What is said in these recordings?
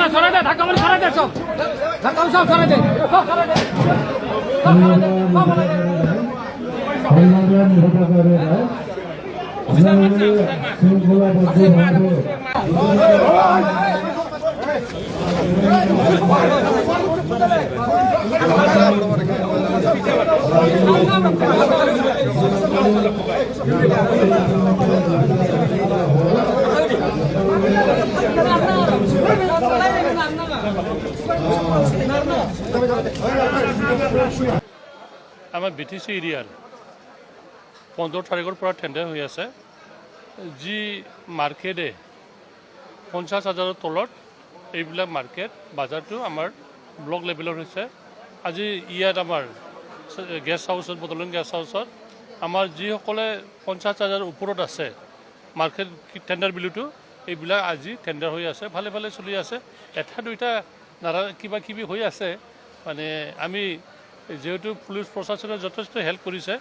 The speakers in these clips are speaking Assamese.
সৰাই দে ধাক্কা মাৰি সৰাই দে সব ধাক্কা সব সৰাই দে সব সৰাই দে আমাৰ BTC এৰিয়াৰ 15 তাৰিখৰ পৰা টেণ্ডাৰ হৈ আছে যি মাৰ্কেটে 50,000ৰ তলত এইবিলাক মাৰ্কেট বাজাৰটো আমাৰ ব্লক লেভেলৰ হৈছে আজি ইয়াত আমাৰ গেষ্ট হাউচত বদলন গেষ্ট হাউচত আমাৰ যিসকলে 50,000ৰ ওপৰত আছে মাৰ্কেট টেণ্ডাৰ বিলুটো এইবিলাক আজি টেণ্ডাৰ হৈ আছে ভালে ভালে চলি আছে এটা দুইটা নাৰা কিবা কিবি হৈ আছে মানে আমি যেহেতু পুলিচ প্ৰশাসনে যথেষ্ট হেল্প কৰিছে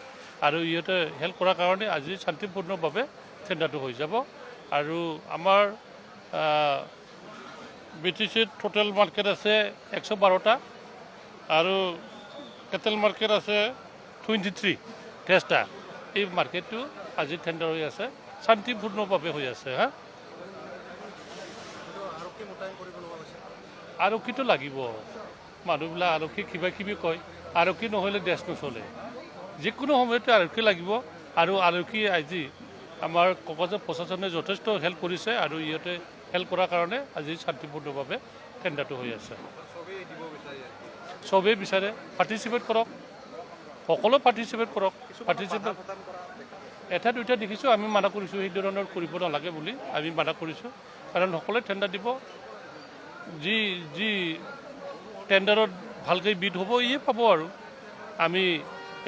আৰু ইহঁতে হেল্প কৰাৰ কাৰণে আজি শান্তিপূৰ্ণভাৱে টেণ্ডাৰটো হৈ যাব আৰু আমাৰ BTCত টোটেল মাৰ্কেট আছে 112টা আৰু কেটেল মাৰ্কেট আছে 23টা এই মাৰ্কেটটো আজি টেণ্ডাৰ হৈ আছে শান্তিপূৰ্ণভাৱে হৈ আছে হা আৰক্ষীটো লাগিব মানুহবিলাক আৰক্ষী কিবা কিবি কয় আৰক্ষী নহ'লে দেশ নচলে যিকোনো সময়তে আৰক্ষী লাগিব আৰু আৰক্ষী আজি আমাৰ ককৰাঝাৰ প্ৰশাসনে যথেষ্ট হেল্প কৰিছে আৰু ইহঁতে হেল্প কৰাৰ কাৰণে আজি শান্তিপূৰ্ণভাৱে টেণ্ডাৰটো হৈ আছে চবেই বিচাৰে পাৰ্টিচিপেট কৰক সকলো পাৰ্টিচিপেট কৰক পাৰ্টিচিপেট এটা দুইটা দেখিছোঁ আমি মানা কৰিছোঁ সেই ধৰণৰ কৰিব নালাগে বুলি আমি মানা কৰিছোঁ কাৰণ সকলোৱে টেণ্ডাৰ দিব যি যি টেণ্ডাৰত ভালকৈ বিড হ'ব ইয়ে পাব আৰু আমি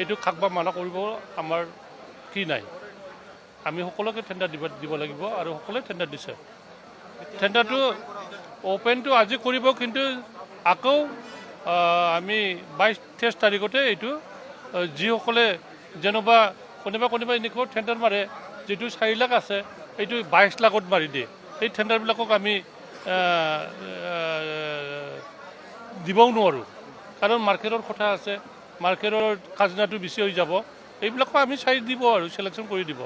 এইটো কাকবা মানা কৰিব আমাৰ কি নাই আমি সকলোকে টেণ্ডাৰ দিব লাগিব আৰু সকলোৱে টেণ্ডাৰ দিছে টেণ্ডাৰটো অ'পেনটো আজি কৰিব কিন্তু আকৌ আমি 22-23 তাৰিখতে এইটো যিসকলে যেনিবা কোনোবা এনেকুৱা টেণ্ডাৰ মাৰে যিটো 4 লাখ আছে এইটো 22 লাখত মাৰি দিয়ে এই টেণ্ডাৰবিলাকক আমি দিবও নোৱাৰোঁ কাৰণ মাৰ্কেটৰ কথা আছে মাৰ্কেটৰ খাজনাটো বেছি হৈ যাব এইবিলাকো আমি চাই দিব আৰু চিলেকশ্যন কৰি দিব